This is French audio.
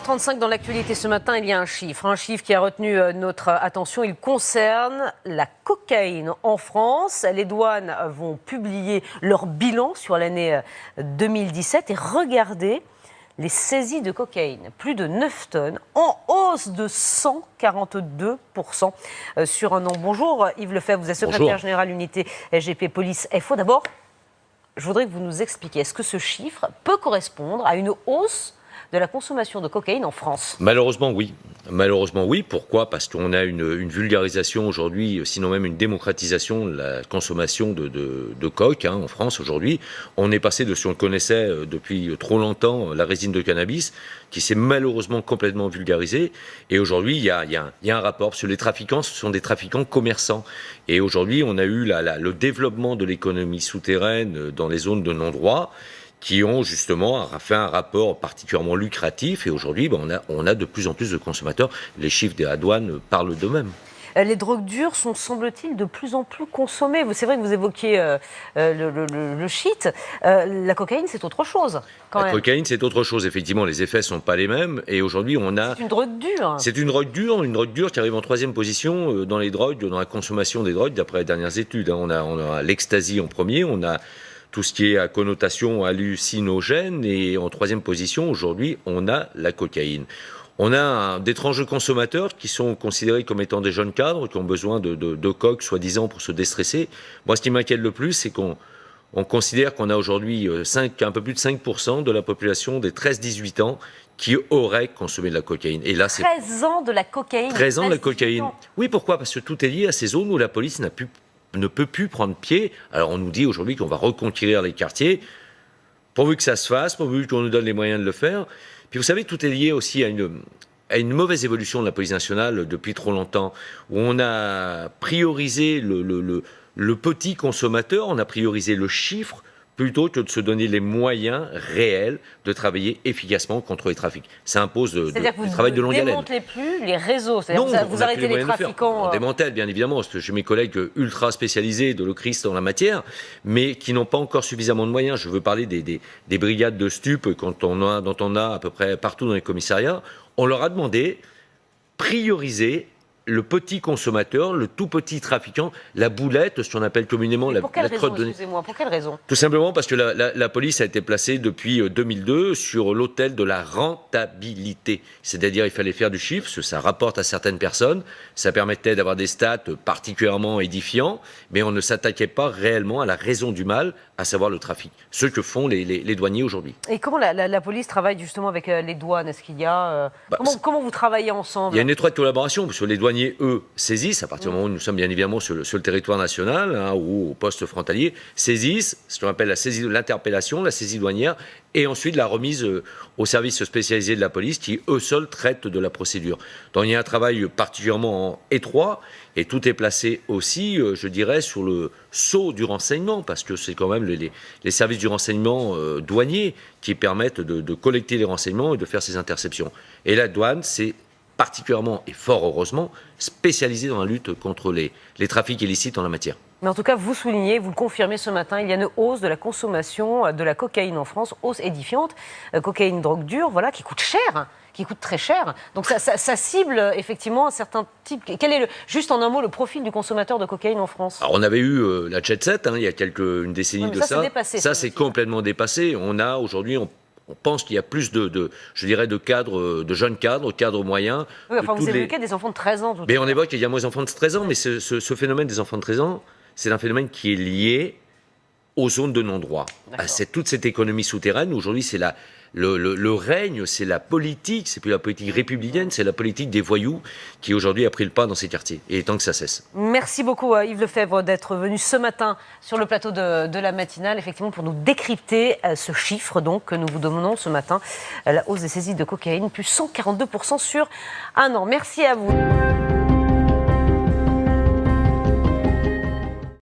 8h35 dans l'actualité ce matin, il y a un chiffre qui a retenu notre attention. Il concerne la cocaïne en France. Les douanes vont publier leur bilan sur l'année 2017 et regardez les saisies de cocaïne. Plus de 9 tonnes, en hausse de 142% sur un an. Bonjour Yves Lefebvre, vous êtes secrétaire général unité SGP Police FO. D'abord, je voudrais que vous nous expliquiez, est-ce que ce chiffre peut correspondre à une hausse de la consommation de cocaïne en France? Malheureusement, oui. Malheureusement, oui. Pourquoi? Parce qu'on a une vulgarisation aujourd'hui, sinon même une démocratisation de la consommation de coke en France aujourd'hui. On est passé de ce qu'on connaissait depuis trop longtemps, la résine de cannabis, qui s'est malheureusement complètement vulgarisée. Et aujourd'hui, il y a un rapport, parce que les trafiquants, ce sont des trafiquants commerçants. Et aujourd'hui, on a eu le développement de l'économie souterraine dans les zones de non-droit, qui ont justement fait un rapport particulièrement lucratif. Et aujourd'hui, on a de plus en plus de consommateurs. Les chiffres de la douane parlent d'eux-mêmes. Les drogues dures sont, semble-t-il, de plus en plus consommées. C'est vrai que vous évoquiez le shit. La cocaïne, c'est autre chose, quand même. La cocaïne, c'est autre chose. Effectivement, les effets ne sont pas les mêmes. Et aujourd'hui, on a... C'est une drogue dure. C'est une drogue dure qui arrive en 3e position dans les drogues, dans la consommation des drogues, d'après les dernières études. On a l'ecstasy en premier, on a tout ce qui est à connotation hallucinogène, et en 3e position, aujourd'hui, on a la cocaïne. On a d'étranges consommateurs qui sont considérés comme étant des jeunes cadres, qui ont besoin de coke, soi-disant, pour se déstresser. Moi, ce qui m'inquiète le plus, c'est qu'on considère qu'on a aujourd'hui un peu plus de 5% de la population des 13-18 ans qui auraient consommé de la cocaïne. Et là, c'est 13 ans de la cocaïne. 13 ans de la cocaïne. Oui, pourquoi? Parce que tout est lié à ces zones où la police ne peut plus prendre pied. Alors on nous dit aujourd'hui qu'on va reconquérir les quartiers, pourvu que ça se fasse, pourvu qu'on nous donne les moyens de le faire. Puis vous savez, tout est lié aussi à une mauvaise évolution de la police nationale depuis trop longtemps, où on a priorisé le petit consommateur, on a priorisé le chiffre, plutôt que de se donner les moyens réels de travailler efficacement contre les trafics. Ça impose du travail de longue haleine. C'est-à-dire que vous ne démantelez plus les réseaux, c'est-à-dire vous arrêtez les trafiquants. On démantèle, bien évidemment, parce que j'ai mes collègues ultra spécialisés de l'OCRIS dans la matière, mais qui n'ont pas encore suffisamment de moyens. Je veux parler des brigades de stupes dont on a à peu près partout dans les commissariats. On leur a demandé prioriser le petit consommateur, le tout petit trafiquant, la boulette, ce qu'on appelle communément la crotte de nez. Excusez-moi, pour quelle raison? Tout simplement parce que la police a été placée depuis 2002 sur l'autel de la rentabilité. C'est-à-dire il fallait faire du chiffre, parce que ça rapporte à certaines personnes, ça permettait d'avoir des stats particulièrement édifiants, mais on ne s'attaquait pas réellement à la raison du mal, à savoir le trafic. Ce que font les douaniers aujourd'hui. Et comment la police travaille justement avec les douanes? Est-ce qu'il y a... comment vous travaillez ensemble? Il y a une étroite collaboration, parce que les douaniers, eux, saisissent, à partir du moment où nous sommes bien évidemment sur le territoire national ou au poste frontalier, saisissent ce qu'on appelle l'interpellation, la saisie douanière, et ensuite la remise au service spécialisé de la police qui, eux seuls, traitent de la procédure. Donc il y a un travail particulièrement étroit, et tout est placé aussi, je dirais, sur le sceau du renseignement, parce que c'est quand même les services du renseignement douanier qui permettent de collecter les renseignements et de faire ces interceptions. Et la douane, c'est particulièrement et fort heureusement spécialisé dans la lutte contre les trafics illicites en la matière. Mais en tout cas, vous soulignez, vous le confirmez ce matin, il y a une hausse de la consommation de la cocaïne en France, hausse édifiante, cocaïne, drogue dure, voilà, qui coûte cher, qui coûte très cher. Donc ça cible effectivement un certain type. Quel est juste en un mot le profil du consommateur de cocaïne en France? Alors on avait eu la Jet Set, il y a une décennie de ça. Ça c'est complètement dépassé. On a aujourd'hui, on pense qu'il y a plus de cadres, de jeunes cadres moyens. Oui, enfin vous évoquez des enfants de 13 ans. Mais on évoque également les enfants de 13 ans, mais ce phénomène des enfants de 13 ans, c'est un phénomène qui est lié aux zones de non-droit. C'est toute cette économie souterraine. Aujourd'hui, c'est le règne, c'est la politique, c'est plus la politique républicaine, c'est la politique des voyous qui aujourd'hui a pris le pas dans ces quartiers. Et il est temps que ça cesse. Merci beaucoup Yves Lefebvre d'être venu ce matin sur le plateau de la matinale, effectivement pour nous décrypter ce chiffre donc que nous vous donnons ce matin, la hausse des saisies de cocaïne, plus 142% sur un an. Merci à vous.